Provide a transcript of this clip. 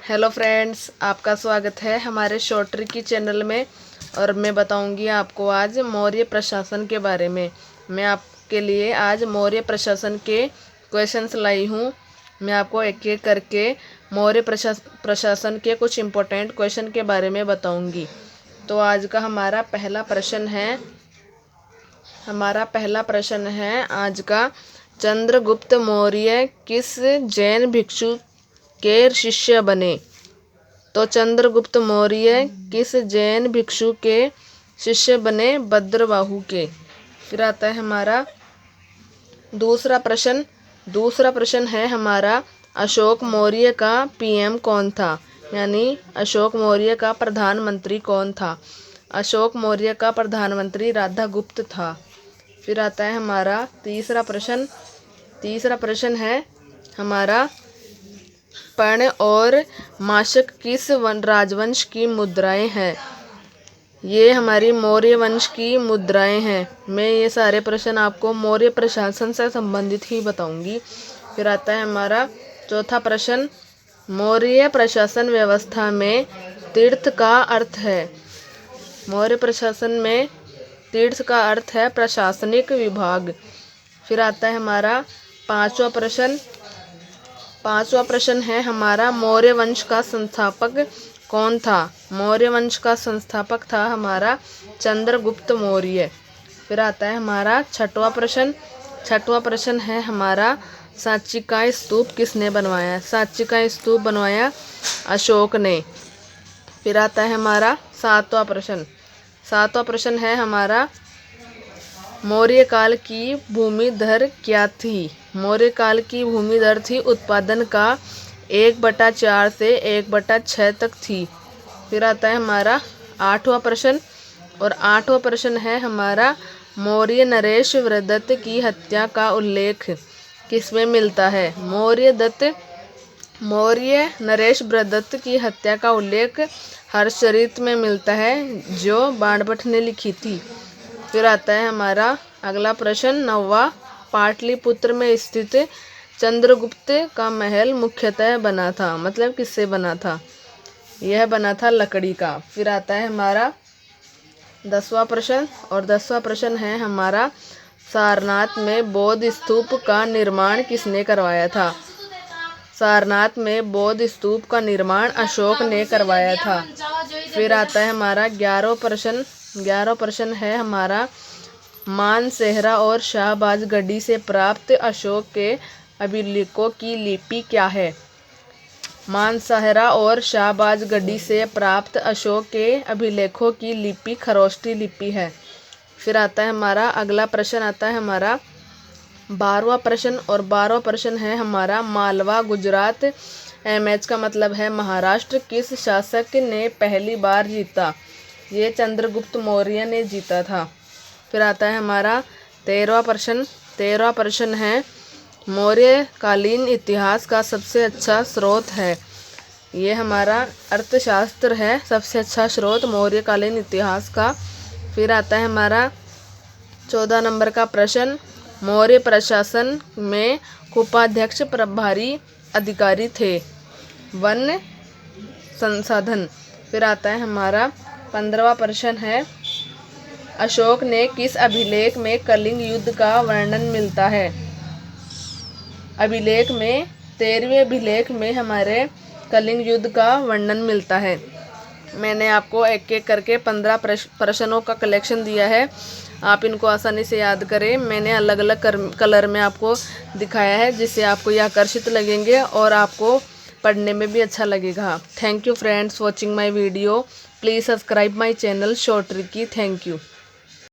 Hello friends, आपका स्वागत है हमारे शॉर्ट ट्रिक की चैनल में। और मैं बताऊंगी आपको आज मौर्य प्रशासन के बारे में। मैं आपके लिए आज मौर्य प्रशासन के क्वेश्चंस लाई हूँ। मैं आपको एक एक करके मौर्य प्रशासन के कुछ इम्पोर्टेंट क्वेश्चन के बारे में बताऊंगी। तो आज का हमारा पहला प्रश्न है आज का, चंद्रगुप्त मौर्य किस जैन भिक्षु के शिष्य बने। तो चंद्रगुप्त मौर्य किस जैन भिक्षु के शिष्य बने? भद्रबाहु के। फिर आता है हमारा दूसरा प्रश्न है हमारा, अशोक मौर्य का पीएम कौन था? यानी अशोक मौर्य का प्रधानमंत्री कौन था? अशोक मौर्य का प्रधानमंत्री राधागुप्त था। फिर आता है हमारा तीसरा प्रश्न है हमारा, पर्ण और माशक किस राजवंश की मुद्राएं हैं? ये हमारी मौर्य वंश की मुद्राएं हैं। मैं ये सारे प्रश्न आपको मौर्य प्रशासन से संबंधित ही बताऊंगी। फिर आता है हमारा चौथा प्रश्न, मौर्य प्रशासन व्यवस्था में तीर्थ का अर्थ है। मौर्य प्रशासन में तीर्थ का अर्थ है प्रशासनिक विभाग। फिर आता है हमारा पांचवा प्रश्न है हमारा, मौर्य वंश का संस्थापक कौन था? मौर्य वंश का संस्थापक था हमारा चंद्रगुप्त मौर्य। फिर आता है हमारा छठवां प्रश्न है हमारा, सांची का स्तूप किसने बनवाया? सांची का स्तूप बनवाया अशोक ने। फिर आता है हमारा सातवां प्रश्न है हमारा, मौर्य काल की भूमि दर क्या थी? मौर्य काल की भूमि दर थी उत्पादन का 1/4 से 1/6 तक थी। फिर आता है हमारा आठवां प्रश्न है हमारा, मौर्य नरेश वृद्धत की हत्या का उल्लेख किसमें मिलता है? मौर्य नरेश वृद्धत की हत्या का उल्लेख हर्षचरित में मिलता है, जो बाणभट्ट ने लिखी थी। फिर आता है हमारा अगला प्रश्न नौवां, पाटलिपुत्र में स्थित चंद्रगुप्त का महल मुख्यतः बना था, मतलब किससे बना था? यह बना था लकड़ी का। फिर आता है हमारा 10वां प्रश्न है हमारा, सारनाथ में बौद्ध स्तूप का निर्माण किसने करवाया था? सारनाथ में बौद्ध स्तूप का निर्माण अशोक ने करवाया था। फिर आता है हमारा 11वां प्रश्न है हमारा, मानसेहरा और शाहबाजगढ़ी से प्राप्त अशोक के अभिलेखों की लिपि क्या है? मानसेहरा और शाहबाजगढ़ी से प्राप्त अशोक के अभिलेखों की लिपि खरोष्टी लिपि है। फिर आता है हमारा अगला प्रश्न आता है हमारा 12वां प्रश्न है हमारा, मालवा गुजरात एमएच का मतलब है महाराष्ट्र किस शासक ने पहली बार जीता? ये चंद्रगुप्त मौर्य ने जीता था। फिर आता है हमारा 13वां प्रश्न है, मौर्य कालीन इतिहास का सबसे अच्छा स्रोत है। ये हमारा अर्थशास्त्र है, सबसे अच्छा स्रोत मौर्य कालीन इतिहास का। फिर आता है हमारा 14 नंबर का प्रश्न, मौर्य प्रशासन में उपाध्यक्ष प्रभारी अधिकारी थे। वन संसाधन। फिर आता है हमारा 15वां प्रश्न है, अशोक ने किस अभिलेख में कलिंग युद्ध का वर्णन मिलता है? अभिलेख में 13वें अभिलेख में हमारे कलिंग युद्ध का वर्णन मिलता है। मैंने आपको एक एक करके 15 प्रश्नों का कलेक्शन दिया है, आप इनको आसानी से याद करें। मैंने अलग अलग कलर में आपको दिखाया है, जिससे आपको ये आकर्षित लगेंगे और आपको पढ़ने में भी अच्छा लगेगा। Thank you friends watching my video. Please subscribe my channel short trick की। Thank you.